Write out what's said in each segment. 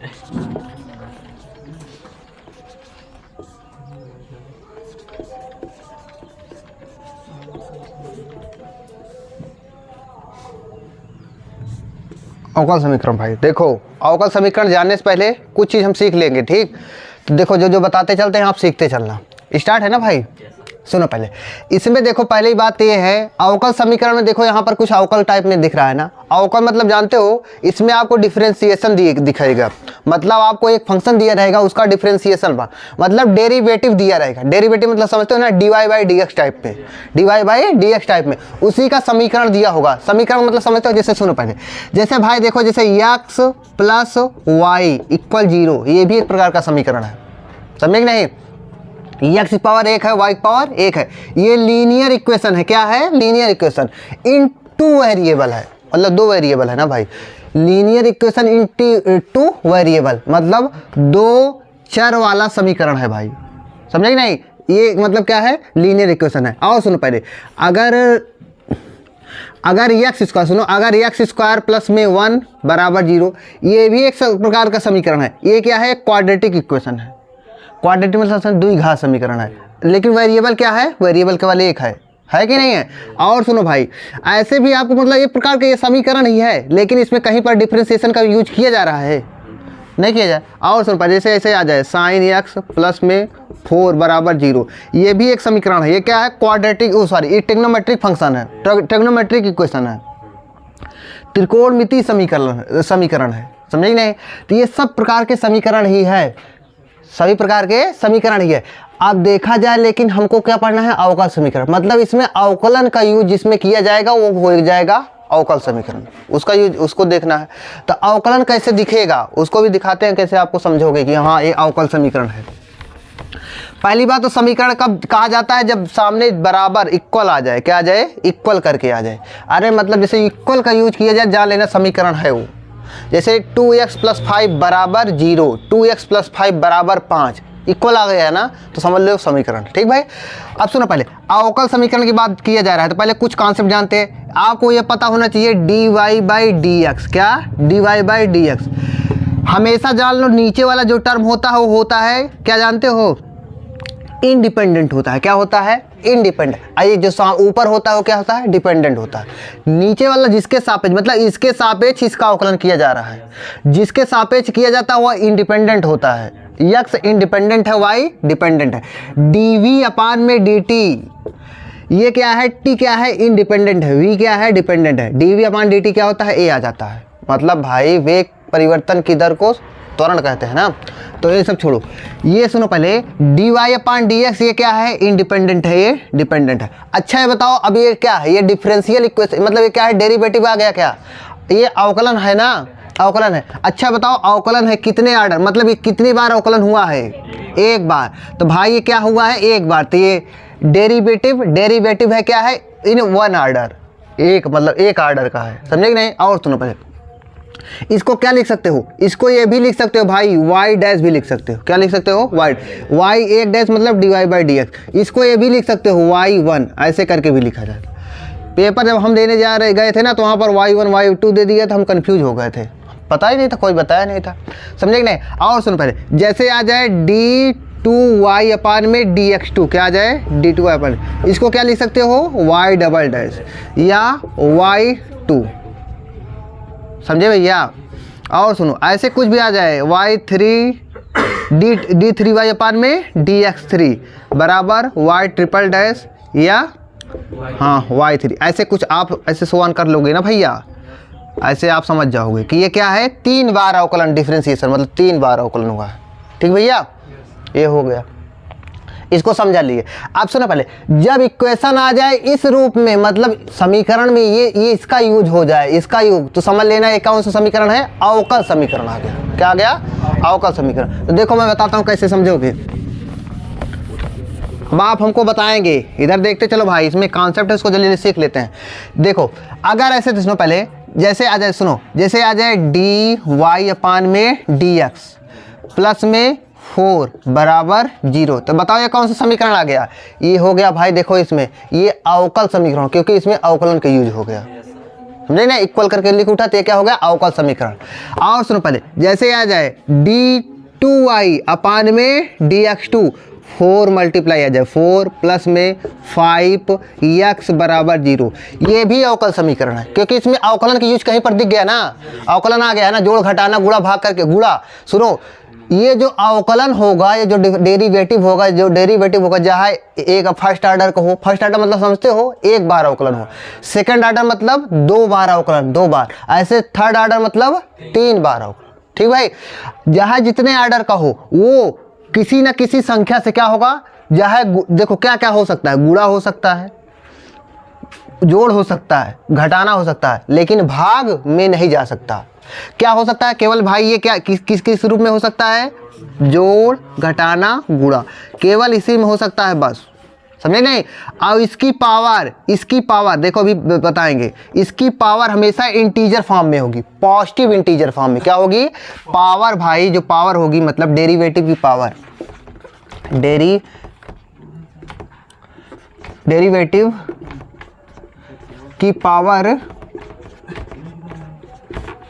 अवकल समीकरण भाई देखो, अवकल समीकरण जानने से पहले कुछ चीज़ हम सीख लेंगे, ठीक। तो देखो जो जो बताते चलते हैं आप सीखते चलना। स्टार्ट है ना भाई, सुनो पहले। इसमें देखो पहली बात ये है, अवकल समीकरण में देखो यहाँ पर कुछ अवकल टाइप में दिख रहा है ना। अवकल मतलब जानते हो, इसमें आपको डिफरेंशिएशन दिखाएगा, मतलब आपको एक फंक्शन दिया रहेगा, उसका डिफरेंशिएशन मतलब डेरिवेटिव दिया रहेगा। डेरिवेटिव मतलब समझते हो ना, dy by D x type में, dy by D x type में उसी का समीकरण दिया होगा। समीकरण मतलब समझते हो, जैसे सुनो पहले, जैसे भाई देखो, जैसे x प्लस वाई इक्वल 0, ये भी एक प्रकार का समीकरण है, समझे कि नहीं। x की पावर 1 है, y की पावर 1 है, ये लीनियर इक्वेशन है। क्या है? Linear equation in two variable है, मतलब दो वेरिएबल है ना भाई। Linear equation in two variable मतलब दो चर वाला समीकरण है भाई, समझे कि नहीं। ये मतलब क्या है? लीनियर इक्वेशन है। और सुनो पहले, अगर एक्स स्क्वायर, सुनो, अगर एक्स स्क्वायर प्लस में 1 बराबर 0, ये भी एक प्रकार का समीकरण है। ये क्या है? क्वाड्रेटिक इक्वेशन है। क्वाड्रेटिक मतलब द्विघात समीकरण है, लेकिन वेरिएबल क्या है? वेरिएबल केवल एक है कि नहीं है। और सुनो भाई, ऐसे भी आपको मतलब एक प्रकार का ये समीकरण ही है, लेकिन इसमें कहीं पर डिफरेंशिएशन का यूज किया जा रहा है, नहीं किया जाए। और सुनो भाई, जैसे ऐसे आ जाए साइन एक्स प्लस में 4 बराबर 0, ये भी एक समीकरण है। ये क्या है? क्वाड्रेटिक, ये ट्रिग्नोमेट्रिक फंक्शन है, ट्रिग्नोमेट्रिक इक्वेशन है, त्रिकोणमितीय समीकरण है, समझे नहीं। तो ये सब प्रकार के समीकरण ही है, सभी प्रकार के समीकरण ही है। अब देखा जाए, लेकिन हमको क्या पढ़ना है? अवकल समीकरण, मतलब इसमें अवकलन का यूज जिसमें किया जाएगा वो हो जाएगा अवकल समीकरण, उसका यूज उसको देखना है। तो अवकलन कैसे दिखेगा उसको भी दिखाते हैं, कैसे आपको समझोगे कि हाँ ये अवकल समीकरण है। पहली बात तो समीकरण कब कहा जाता है? जब सामने बराबर इक्वल आ जाए। क्या आ जाए? इक्वल करके आ जाए। अरे मतलब जैसे इक्वल का यूज किया जाए, जान लेना समीकरण है वो। जैसे 2x प्लस 5 बराबर 0, 2x प्लस 5 बराबर 5, इक्वल आ गया है ना, तो समझ लो समीकरण, ठीक भाई। अब सुनो पहले, अवकल समीकरण की बात किया जा रहा है तो पहले कुछ कॉन्सेप्ट जानते हैं। आपको ये पता होना चाहिए dy बाई डी एक्स। क्या? dy by D x. हमेशा जान लो, नीचे वाला जो टर्म होता है वो होता है, क्या जानते हो? इंडिपेंडेंट होता है। क्या होता है? इंडिपेंडेंट। ये जो ऊपर होता है वो क्या होता है? डिपेंडेंट होता है। नीचे वाला जिसके सापेक्ष, मतलब इसके सापेक्ष इसका अवकलन किया जा रहा है, जिसके सापेक्ष किया जाता है वह इंडिपेंडेंट होता है। x इंडिपेंडेंट है, y डिपेंडेंट है। dv अपान में dt, ये क्या है? t क्या है? इंडिपेंडेंट है। v क्या है? डिपेंडेंट है। dv अपान dt क्या होता है? a आ जाता है। मतलब भाई वेग परिवर्तन की दर को त्वरण कहते हैं ना। तो ये सब छोड़ो, ये सुनो पहले, dy अपान dx ये क्या है? इंडिपेंडेंट है, ये डिपेंडेंट है। अच्छा है, बताओ अब ये क्या है? ये डिफरेंशियल इक्वेशन, मतलब ये क्या है? डेरिवेटिव आ गया क्या? ये अवकलन है ना, अवकलन है। अच्छा बताओ, अवकलन है कितने ऑर्डर, मतलब ये कितनी बार अवकलन हुआ है? एक बार। तो भाई ये क्या हुआ है? एक बार। तो ये डेरिवेटिव है, क्या है? इन वन ऑर्डर, एक मतलब एक ऑर्डर का है, समझे कि नहीं। और सुनो पहले, इसको क्या लिख सकते हो? इसको ये भी लिख सकते हो भाई, y डैश भी लिख सकते हो। क्या लिख सकते हो? y एक डैश मतलब dy बाई डी एक्स। इसको ये भी लिख सकते हो y1, ऐसे करके भी लिखा जाता है। पेपर जब हम देने गए थे ना, तो वहाँ पर y1 y2 दे दिया था, हम कंफ्यूज हो गए थे, पता ही नहीं था, कोई बताया नहीं था, समझे कि नहीं। और सुनो पहले, जैसे आ जाए d2y अपान में dx2, क्या आ जाए? d2y अपान, इसको क्या लिख सकते हो? y डबल डैश या y2, समझे भैया। और सुनो, ऐसे कुछ भी आ जाए, d3y अपान में dx3 बराबर y ट्रिपल डैश या हाँ y3, ऐसे कुछ आप ऐसे सवाल कर लोगे ना भैया, ऐसे आप समझ जाओगे कि ये क्या है? 3 बार अवकलन, डिफरेंशिएशन मतलब 3 बार अवकलन हुआ है, ठीक भैया। ये हो गया, इसको समझा लिए। अब सुनो पहले, जब इक्वेशन आ जाए इस रूप में, मतलब समीकरण में ये इसका यूज हो जाए, इसका यूज, तो समझ लेना ये कौन सा समीकरण है? अवकल समीकरण आ गया। क्या आ गया? अवकल समीकरण। तो देखो मैं बताता हूँ कैसे समझोगे। अब आप हमको बताएंगे, इधर देखते चलो भाई, इसमें कॉन्सेप्ट है, इसको जल्दी सीख लेते हैं। देखो अगर ऐसे तो सुनो पहले, जैसे आ जाए, सुनो, जैसे आ जाए dy अपान में dx प्लस में 4 बराबर 0, तो बताओ ये कौन सा समीकरण आ गया? ये हो गया भाई, देखो इसमें ये अवकल समीकरण, क्योंकि इसमें अवकलन का यूज हो गया, समझे ना, इक्वल करके लिख उठा तो ये क्या हो गया, अवकल समीकरण। और सुनो पहले, जैसे आ जाए d2y अपान में dx2, 4 मल्टीप्लाई आ जाए 4 प्लस में 5x बराबर 0, ये भी अवकल समीकरण है, क्योंकि इसमें अवकलन की यूज कहीं पर दिख गया ना, अवकलन आ गया है ना, जोड़ घटाना गुणा भाग करके गुणा। सुनो, ये जो अवकलन होगा, ये जो डेरिवेटिव होगा, जहाँ एक फर्स्ट ऑर्डर का हो, फर्स्ट ऑर्डर मतलब समझते हो एक बार अवकलन हो, सेकंड ऑर्डर मतलब 2 बार अवकलन, 2 बार, ऐसे थर्ड ऑर्डर मतलब 3 बार अवकलन। ठीक भाई, जहाँ जितने ऑर्डर का हो वो किसी न किसी संख्या से क्या होगा, जहाँ देखो क्या क्या हो सकता है, गुणा हो सकता है, जोड़ हो सकता है, घटाना हो सकता है, लेकिन भाग में नहीं जा सकता। क्या हो सकता है केवल भाई, ये क्या किस रूप में हो सकता है, जोड़ घटाना गुणा, केवल इसी में हो सकता है बस, समझे नहीं। और इसकी पावर देखो अभी बताएंगे, इसकी पावर हमेशा इंटीजर फॉर्म में होगी, पॉजिटिव इंटीजर फॉर्म में क्या होगी, पावर भाई जो पावर होगी मतलब डेरिवेटिव की पावर, डेरिवेटिव की पावर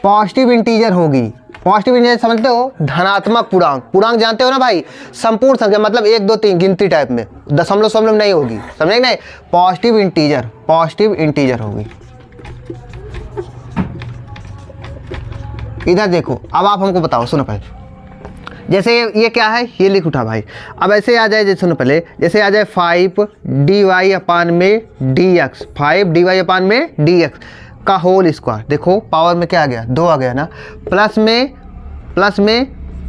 पॉजिटिव इंटीजर होगी। पॉजिटिव इंटीजर समझते हो, धनात्मक पूर्णांक जानते हो ना भाई, संपूर्ण संख्या मतलब 1 2 3 गिनती टाइप में, दशमलव नहीं होगी, समझे नहीं, पॉजिटिव इंटीजर होगी। इधर देखो, अब आप हमको बताओ, सुनो पहले, जैसे ये क्या है, ये लिख उठा भाई। अब ऐसे आ जाए, जैसे सुनो पहले, जैसे आ जाए 5 dy अपान में dx, 5 dy अपान में dx का होल स्क्वायर, देखो पावर में क्या आ गया, 2 आ गया ना, प्लस में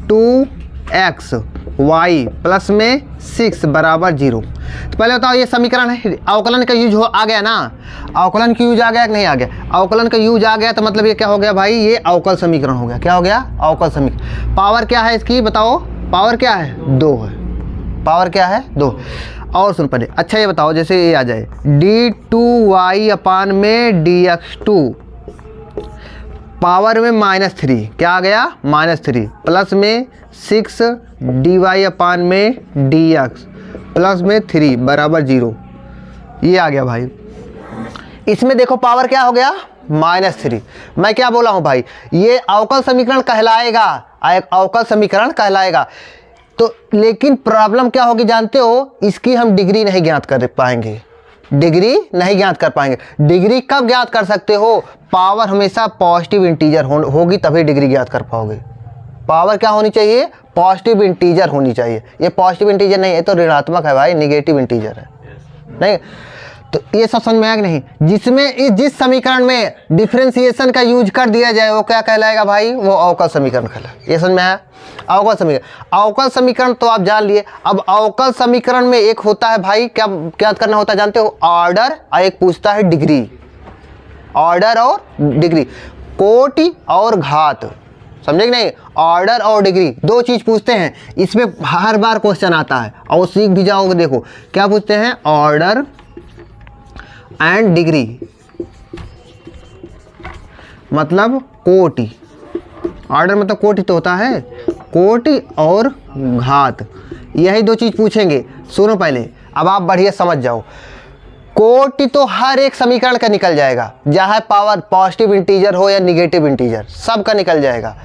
2x y प्लस में 6 बराबर 0। तो पहले बताओ ये समीकरण है, अवकलन का यूज आ गया ना, अवकलन का यूज आ गया कि नहीं आ गया, अवकलन का यूज आ गया तो मतलब ये क्या हो गया भाई, ये अवकल समीकरण हो गया। क्या हो गया, अवकल समीकरण। पावर क्या है इसकी बताओ, पावर क्या है, 2 है, पावर क्या है 2। और सुन पहले, अच्छा ये बताओ, जैसे ये आ जाए d2y अपान में dx2 पावर में -3, क्या आ गया -3, प्लस में 6 dy अपान में dx प्लस में 3 बराबर 0, ये आ गया भाई। इसमें देखो पावर क्या हो गया, -3। मैं क्या बोला हूँ भाई, ये अवकल समीकरण कहलाएगा, अवकल समीकरण कहलाएगा। तो लेकिन प्रॉब्लम क्या होगी जानते हो, इसकी हम डिग्री नहीं ज्ञात कर पाएंगे, डिग्री नहीं ज्ञात कर पाएंगे। डिग्री कब ज्ञात कर सकते हो, पावर हमेशा पॉजिटिव इंटीजर होगी तभी डिग्री ज्ञात कर पाओगे। पावर क्या होनी चाहिए, पॉजिटिव इंटीजर होनी चाहिए। ये पॉजिटिव इंटीजर नहीं है तो ऋणात्मक है भाई, निगेटिव इंटीजर है नहीं। तो ये सब समझ में आया कि नहीं, जिसमें जिस समीकरण में डिफरेंशिएशन का यूज कर दिया जाए वो क्या कहलाएगा भाई, वो अवकल समीकरण कहलाएगा। ये समझ में आया, अवकल समीकरण। अवकल समीकरण तो आप जान लिए। अब अवकल समीकरण में एक होता है भाई, क्या करना होता है जानते हो, ऑर्डर, और एक पूछता है डिग्री, ऑर्डर और डिग्री, कोटि और घात, समझे कि नहीं। ऑर्डर और डिग्री 2 चीज पूछते हैं, इसमें हर बार क्वेश्चन आता है और सीख भी जाओगे। देखो क्या पूछते हैं, ऑर्डर एंड डिग्री मतलब कोटि, ऑर्डर मतलब कोटि तो होता है, कोटि और घात, यही 2 चीज पूछेंगे। सुनो पहले, अब आप बढ़िया समझ जाओ। कोटि तो हर एक समीकरण का निकल जाएगा, चाहे पावर पॉजिटिव इंटीजर हो या निगेटिव इंटीजर, सब का निकल जाएगा।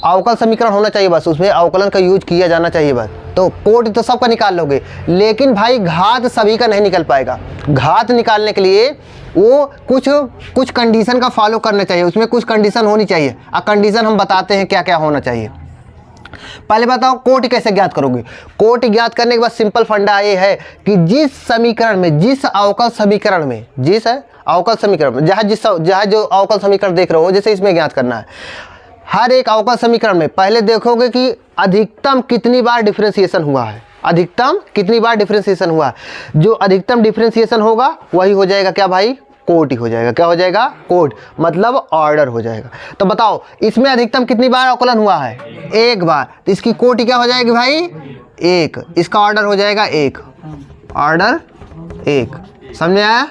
अवकल समीकरण होना चाहिए बस, उसमें अवकलन का यूज किया जाना चाहिए बस। तो कोटि तो सबका निकाल लोगे, लेकिन भाई घात सभी का नहीं निकल पाएगा। घात निकालने के लिए वो कुछ कंडीशन का फॉलो करना चाहिए, उसमें कुछ कंडीशन होनी चाहिए। अब कंडीशन हम बताते हैं क्या क्या होना चाहिए। पहले बताओ कोटि कैसे ज्ञात करोगे। कोटि ज्ञात करने के बाद सिंपल फंडा ये है कि जिस समीकरण में, जिस अवकल समीकरण में, जिस अवकल समीकरण में, जहाँ जो अवकल समीकरण देख रहे हो, जैसे इसमें ज्ञात करना है, हर एक अवकल समीकरण में पहले देखोगे कि अधिकतम कितनी बार डिफरेंशिएशन हुआ है, अधिकतम कितनी बार डिफरेंशिएशन हुआ है। जो अधिकतम डिफरेंशिएशन होगा वही हो जाएगा क्या भाई, कोटि हो जाएगा। क्या हो जाएगा, कोटि मतलब ऑर्डर हो जाएगा। तो बताओ इसमें अधिकतम कितनी बार अवकलन हुआ है, 1 बार, तो इसकी कोटि क्या हो जाएगी भाई, 1। इसका ऑर्डर हो जाएगा 1, ऑर्डर 1। समझ आया,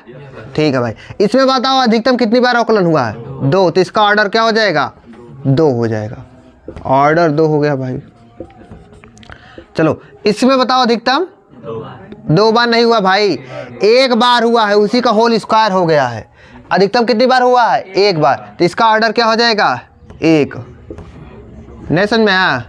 ठीक है भाई। इसमें बताओ अधिकतम कितनी बार अवकलन हुआ है, 2, तो इसका ऑर्डर क्या हो जाएगा, 2 हो जाएगा, ऑर्डर 2 हो गया भाई। चलो इसमें बताओ अधिकतम 2 बार नहीं हुआ भाई, 1 बार हुआ है, उसी का होल स्क्वायर हो गया है। अधिकतम कितनी बार हुआ है? एक बार। तो इसका ऑर्डर क्या हो जाएगा? एक। नहीं समझ में आया?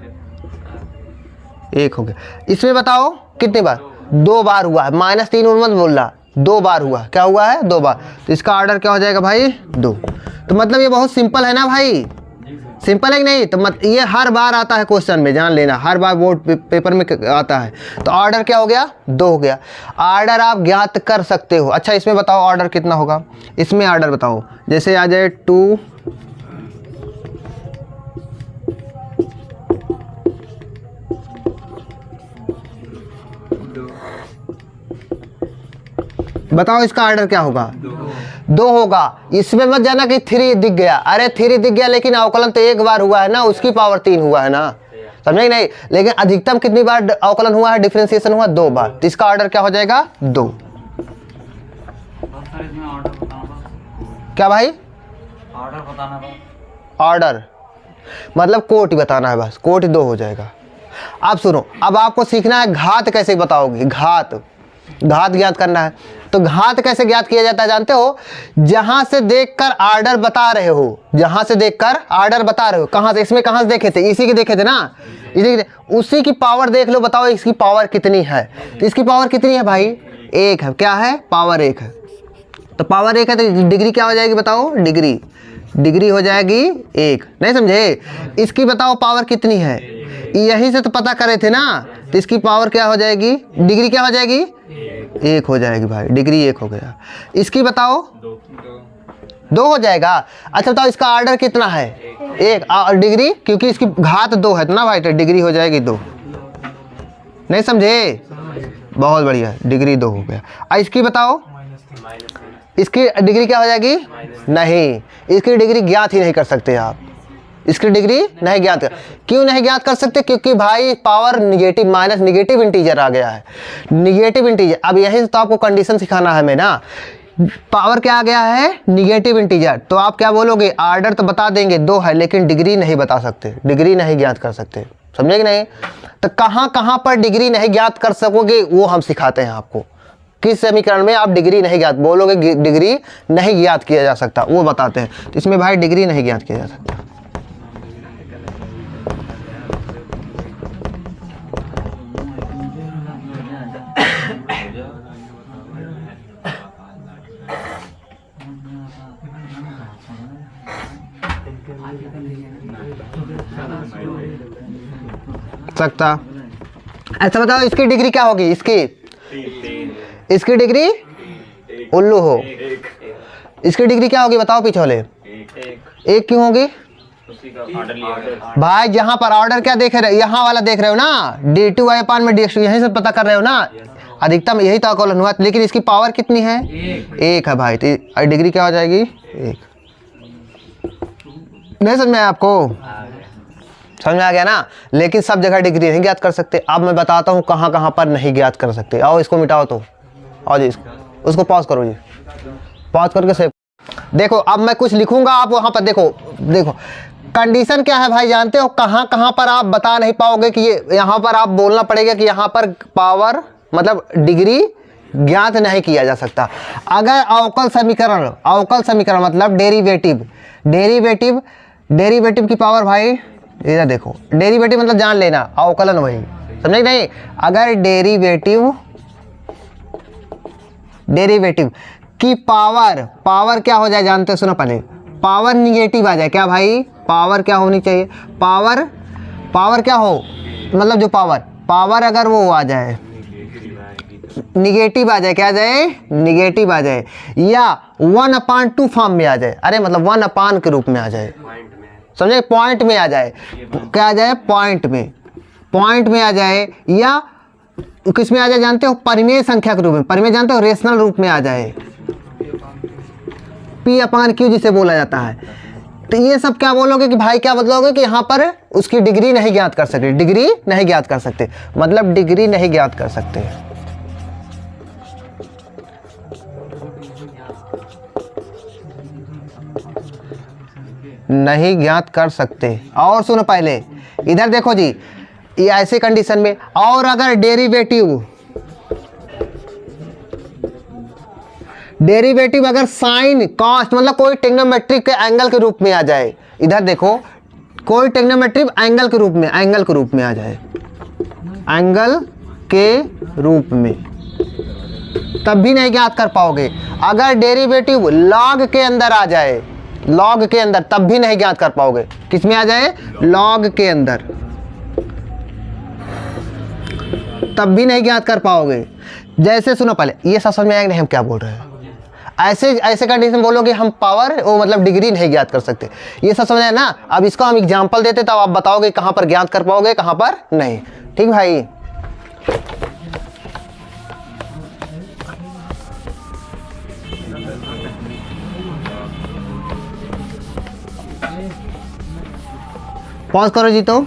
एक हो गया। इसमें बताओ कितनी बार? 2 बार हुआ है। -3 मत बोल रहा, 2 बार हुआ। क्या हुआ है? 2 बार। तो इसका ऑर्डर क्या हो जाएगा भाई? 2। तो मतलब ये बहुत सिंपल है ना भाई? सिंपल है कि नहीं? तो ये हर बार आता है क्वेश्चन में, जान लेना, हर बार बोर्ड पेपर में आता है। तो ऑर्डर क्या हो गया? 2 हो गया। ऑर्डर आप ज्ञात कर सकते हो। अच्छा इसमें बताओ ऑर्डर कितना होगा? इसमें ऑर्डर बताओ, जैसे आ जाए 2 बताओ इसका ऑर्डर क्या होगा? 2 होगा। इसमें मत जाना कि 3 दिख गया। अरे 3 दिख गया लेकिन अवकलन तो एक बार हुआ है ना, उसकी पावर 3 हुआ है ना, समझे नहीं? लेकिन अधिकतम कितनी बार अवकलन हुआ है, डिफरेंशिएशन हुआ? 2 बार। तो इसका ऑर्डर क्या हो जाएगा? 2। क्या भाई? ऑर्डर बताना बस। ऑर्डर मतलब कोटि बताना है बस, कोटि 2 हो जाएगा। अब सुनो, अब आपको सीखना है घात कैसे बताओगे। घात ज्ञात करना है। तो घात कैसे ज्ञात किया जाता है जानते हो? जहां से देखकर ऑर्डर बता रहे हो, जहां से देखकर ऑर्डर बता रहे हो। कहां से? इसमें कहां से देखे थे? इसी के देखे थे ना, उसी की पावर देख लो, बताओ इसकी पावर कितनी है। तो इसकी पावर कितनी है भाई? 1 है। क्या है? पावर 1 है। तो पावर 1 है तो डिग्री क्या हो जाएगी बताओ? डिग्री हो जाएगी 1। नहीं समझे? इसकी बताओ पावर कितनी है? यहीं से तो पता करे थे ना। तो इसकी पावर क्या हो जाएगी? डिग्री क्या हो जाएगी? 1 हो जाएगी भाई। डिग्री 1 हो गया। इसकी बताओ? 2 हो जाएगा। अच्छा बताओ इसका ऑर्डर कितना है? 1। और डिग्री, क्योंकि इसकी घात 2 है ना भाई, तो डिग्री हो जाएगी 2। नहीं समझे? बहुत बढ़िया, डिग्री 2 हो गया। और इसकी बताओ? इसकी डिग्री क्या हो जाएगी? नहीं, इसकी डिग्री ज्ञात ही नहीं कर सकते आप। इसकी डिग्री नहीं ज्ञात कर। क्यों नहीं ज्ञात कर सकते? क्योंकि भाई power negative, minus negative integer आ गया है। Negative integer. अब यही तो आपको कंडीशन सिखाना है मैं ना। पावर क्या आ गया है? Negative integer. तो आप क्या बोलोगे? ऑर्डर तो बता देंगे 2 है, लेकिन डिग्री नहीं बता सकते, डिग्री नहीं ज्ञात कर सकते। समझे कि नहीं? तो कहाँ कहाँ पर डिग्री नहीं ज्ञात कर सकोगे वो हम सिखाते हैं आपको। किस समीकरण में आप डिग्री नहीं ज्ञात बोलोगे, डिग्री नहीं ज्ञात किया जा सकता, वो बताते हैं। तो इसमें भाई डिग्री नहीं ज्ञात किया जा सकता। सकता। ऐसा बताओ इसकी डिग्री क्या होगी? इसकी डिग्री उल्लू हो। इसकी डिग्री क्या होगी बताओ पीछे वाले? 1 क्यों होगी भाई? जहां पर ऑर्डर क्या देख रहे हो? यहाँ वाला देख रहे हो ना, d2y में dx2, यहीं से पता कर रहे हो ना। अधिकतम यही तो अवकलन हुआ, लेकिन इसकी पावर कितनी है? 1 है भाई। तो डिग्री क्या हो जाएगी? 1। नहीं समझ में आया आपको? समझ में आ गया ना? लेकिन सब जगह डिग्री नहीं ज्ञात कर सकते। अब मैं बताता हूँ कहाँ कहाँ पर नहीं ज्ञात कर सकते। आओ इसको मिटाओ, तो आओ जी, उसको पॉज करो जी, पॉज करके सेव। देखो अब मैं कुछ लिखूंगा, आप वहाँ पर देखो। कंडीशन क्या है भाई जानते हो? कहाँ कहाँ पर आप बता नहीं पाओगे कि ये, यहाँ पर आप बोलना पड़ेगा कि यहाँ पर पावर मतलब डिग्री ज्ञात नहीं किया जा सकता। अगर अवकल समीकरण मतलब डेरिवेटिव की पावर भाई, इधर देखो, डेरिवेटिव मतलब जान लेना, अवकलन वही, समझे नहीं? अगर डेरिवेटिव की पावर क्या हो जाए जानते हो? सुनो पहले, पावर निगेटिव आ जाए। क्या भाई? पावर क्या होनी चाहिए? पावर क्या हो मतलब जो पावर अगर वो आ जाए, निगेटिव आ जाए। क्या आ जाए? निगेटिव आ जाए, या 1/2 फॉर्म में आ जाए। अरे मतलब 1 के रूप में आ जाए, समझे? पॉइंट में आ जाए। क्या आ जाए? पॉइंट में आ जाए, या किस में आ जाए जानते हो? परिमेय संख्या के रूप में। परिमेय जानते हो? रेशनल रूप में आ जाए, P/Q जिसे बोला जाता है। तो ये सब क्या बोलोगे कि भाई, क्या बदलोगे कि यहाँ पर उसकी डिग्री नहीं ज्ञात कर सकते। डिग्री नहीं ज्ञात कर सकते मतलब डिग्री नहीं ज्ञात कर सकते। नहीं ज्ञात कर सकते। और सुनो पहले, इधर देखो जी, ये ऐसे कंडीशन में, और अगर डेरिवेटिव अगर साइन कॉस्ट मतलब कोई ट्रिग्नोमेट्रिक के एंगल के रूप में आ जाए, इधर देखो कोई ट्रिग्नोमेट्रिक एंगल के रूप में आ जाए, एंगल के रूप में, तब भी नहीं ज्ञात कर पाओगे। अगर डेरिवेटिव लॉग के अंदर आ जाए, लॉग के अंदर, तब भी नहीं ज्ञात कर पाओगे। किस में आ जाए? लॉग के अंदर, तब भी नहीं ज्ञात कर पाओगे। जैसे सुनो पहले, ये सब समझ में आएगा नहीं हम क्या बोल रहे हैं। ऐसे कंडीशन बोलोगे हम पावर वो मतलब डिग्री नहीं ज्ञात कर सकते, ये सब समझ आया ना। अब इसको हम एग्जांपल देते तब आप बताओगे कहाँ पर ज्ञात कर पाओगे कहाँ पर नहीं। ठीक भाई, पॉज करो जी। तो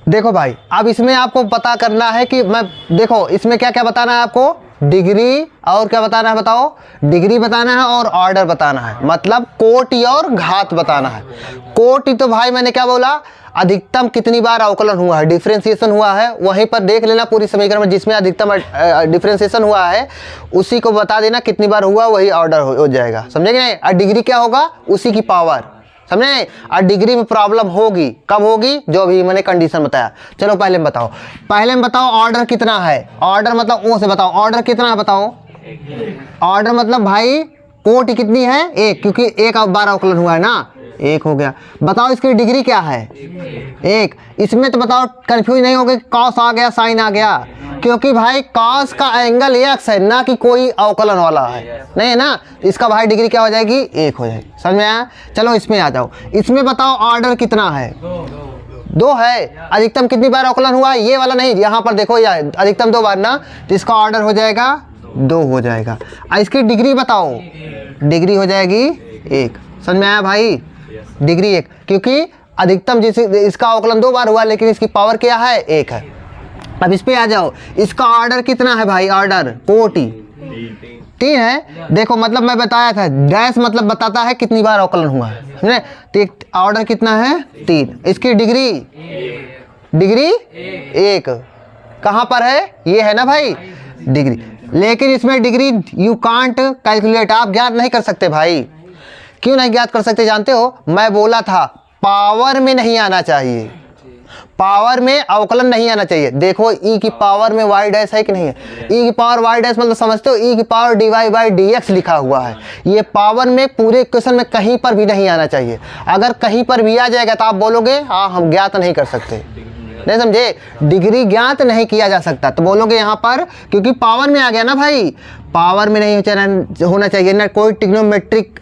देखो भाई, अब इसमें आपको पता करना है कि मैं देखो इसमें क्या क्या बताना है आपको, डिग्री और क्या बताना है बताओ, डिग्री बताना है और ऑर्डर बताना है, मतलब कोटि और घात बताना है। कोटि तो भाई मैंने क्या बोला, अधिकतम कितनी बार अवकलन हुआ है, डिफरेंशिएशन हुआ है, वहीं पर देख लेना पूरी समीकरण में जिसमें अधिकतम डिफरेंशिएशन हुआ है उसी को बता देना कितनी बार हुआ, वही ऑर्डर हो जाएगा। समझे कि नहीं? और डिग्री क्या होगा, उसी की पावर। समझे? और डिग्री में प्रॉब्लम होगी, कब होगी, जो भी मैंने कंडीशन बताया। चलो पहले में बताओ ऑर्डर कितना है, ऑर्डर मतलब ओ से बताओ ऑर्डर कितना है बताओ। ऑर्डर मतलब भाई कोटि कितनी है, एक, क्योंकि एक बार अवकलन हुआ है ना, एक हो गया। बताओ इसकी डिग्री क्या है, एक। इसमें तो बताओ कंफ्यूज नहीं होगा कॉस आ गया साइन आ गया, क्योंकि भाई कॉस का एंगल एक्स है ना कि कोई अवकलन वाला है, नहीं है ना। इसका भाई डिग्री क्या हो जाएगी, एक हो जाएगी। समझ में आया? चलो इसमें आ जाओ, इसमें बताओ ऑर्डर कितना है, दो है। अधिकतम कितनी बार अवकलन हुआ, ये वाला नहीं, यहाँ पर देखो या अधिकतम 2 बार ना, तो इसका ऑर्डर हो जाएगा 2 हो जाएगा। इसकी डिग्री बताओ, डिग्री हो जाएगी 1। समझ में आया भाई? डिग्री 1, क्योंकि अधिकतम जिस इसका अवकलन 2 बार हुआ लेकिन इसकी पावर क्या है, 1 है। अब इस पे आ जाओ, इसका ऑर्डर कितना है भाई, ऑर्डर कोटि 3 है। देखो मतलब मैं बताया था, डैश मतलब बताता है कितनी बार अवकलन हुआ है, तो ऑर्डर कितना है 3। इसकी डिग्री 1 कहाँ पर है, ये है ना भाई डिग्री। लेकिन इसमें डिग्री यू कांट कैलकुलेट, आप ज्ञात नहीं कर सकते भाई। क्यों नहीं ज्ञात कर सकते जानते हो? मैं बोला था पावर में नहीं आना चाहिए, पावर में अवकलन नहीं आना चाहिए। देखो ई की पावर में वाई डैश है कि नहीं है, ई की पावर वाई डैश मतलब समझते हो, ई की पावर dy बाई dx लिखा हुआ है। ये पावर में पूरे इक्वेशन में कहीं पर भी नहीं आना चाहिए। अगर कहीं पर भी आ जाएगा तो आप बोलोगे हाँ हम ज्ञात नहीं कर सकते, नहीं समझे? डिग्री ज्ञात नहीं किया जा सकता, तो बोलोगे यहाँ पर क्योंकि पावर में आ गया ना भाई, पावर में नहीं होना चाहिए ना। कोई ट्रिग्नोमेट्रिक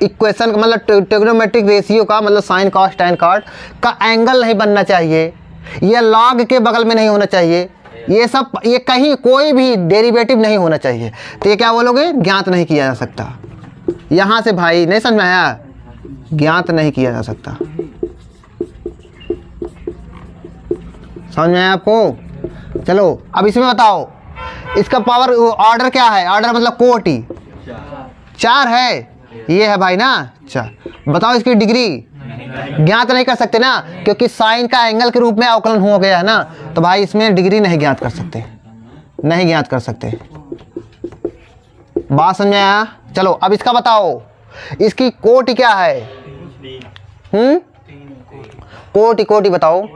इक्वेशन का मतलब ट्रिग्नोमेट्रिक रेशियो का मतलब साइन कॉस टैन कॉट का एंगल नहीं बनना चाहिए, ये लॉग के बगल में नहीं होना चाहिए, ये सब ये कहीं कोई भी डेरिवेटिव नहीं होना चाहिए। तो ये क्या बोलोगे, ज्ञात नहीं किया जा सकता। यहाँ से भाई नहीं समझ में आया, ज्ञात नहीं किया जा सकता। समझ में आया आपको? चलो अब इसमें बताओ इसका पावर ऑर्डर क्या है, ऑर्डर मतलब कोटि 4 है, ये है भाई ना 4। बताओ इसकी डिग्री ज्ञात नहीं कर सकते ना, क्योंकि साइन का एंगल के रूप में अवकलन हो गया है ना, तो भाई इसमें डिग्री नहीं ज्ञात कर सकते, नहीं ज्ञात कर सकते। बात समझ में आया? चलो अब इसका बताओ इसकी कोटि क्या है, कोटि बताओ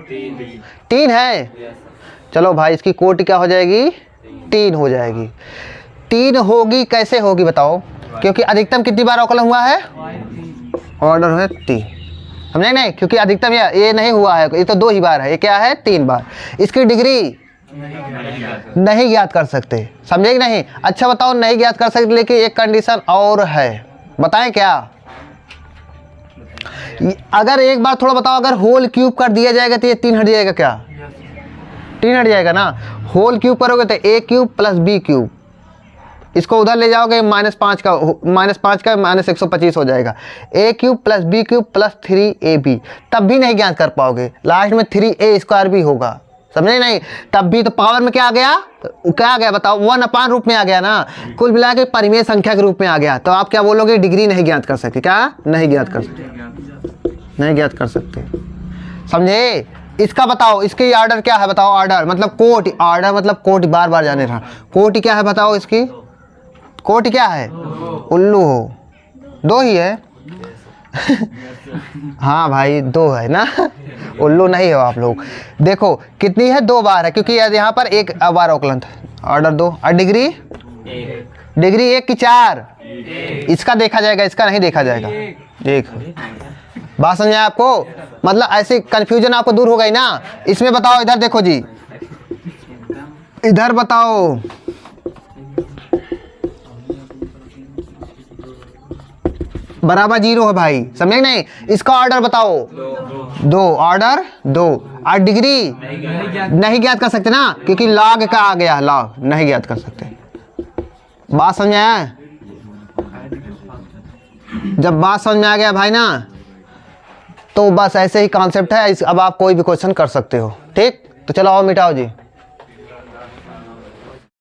3 है। चलो भाई इसकी कोटि क्या हो जाएगी, 3 हो जाएगी। 3 होगी, कैसे होगी बताओ? क्योंकि अधिकतम कितनी बार अवकलन हुआ है, ऑर्डर है 3। समझे नहीं? क्योंकि अधिकतम ये नहीं हुआ है, ये तो 2 ही बार है, ये क्या है 3 बार। इसकी डिग्री नहीं ज्ञात कर सकते, समझे कि नहीं? अच्छा बताओ नहीं ज्ञात कर सकते, लेकिन एक कंडीशन और है, बताएं क्या? अगर एक बार थोड़ा बताओ, अगर होल क्यूब कर दिया जाएगा तो ये 3 हट जाएगा क्या, 3 हट जाएगा ना। होल क्यूब करोगे तो a cube plus b cube, इसको उधर ले जाओगे -5 का -125 हो जाएगा। a cube plus b cube plus 3ab, तब भी नहीं ज्ञात कर पाओगे, लास्ट में 3a² भी होगा। समझे नहीं? तब भी तो पावर में क्या आ गया, क्या आ गया बताओ, 1/, रूप में आ गया ना, कुल मिला के परिमेय संख्या के रूप में आ गया। तो आप क्या बोलोगे, डिग्री नहीं ज्ञात कर सकते, क्या नहीं ज्ञात कर सकते, नहीं ज्ञात कर सकते। समझे? इसका बताओ इसकी ऑर्डर क्या है बताओ, ऑर्डर मतलब कोटि, ऑर्डर मतलब कोटि, बार बार जाने रहा, कोटि क्या है बताओ इसकी, कोट क्या है? उल्लू हो। 2 ही है। हाँ भाई 2 है ना, उल्लू नहीं हो आप लोग। देखो कितनी है, 2 बार है, क्योंकि यहाँ पर एक बार अवकलन था। ऑर्डर 2 और डिग्री डिग्री 1 की 4, इसका देखा जाएगा, इसका नहीं देखा जाएगा। एक बात समझ आया आपको? मतलब ऐसे कंफ्यूजन आपको दूर हो गई ना। इसमें बताओ, इधर देखो जी, इधर बताओ, बराबर 0 है भाई, समझे नहीं? इसका ऑर्डर बताओ 2, ऑर्डर 2। और डिग्री नहीं ज्ञात कर सकते ना, क्योंकि लॉग का आ गया, लॉग नहीं ज्ञात कर सकते। बात समझ आया? जब बात समझ में आ गया भाई ना, तो बस ऐसे ही कॉन्सेप्ट है। अब आप कोई भी क्वेश्चन कर सकते हो। ठीक, तो चलो आओ मिटाओ जी।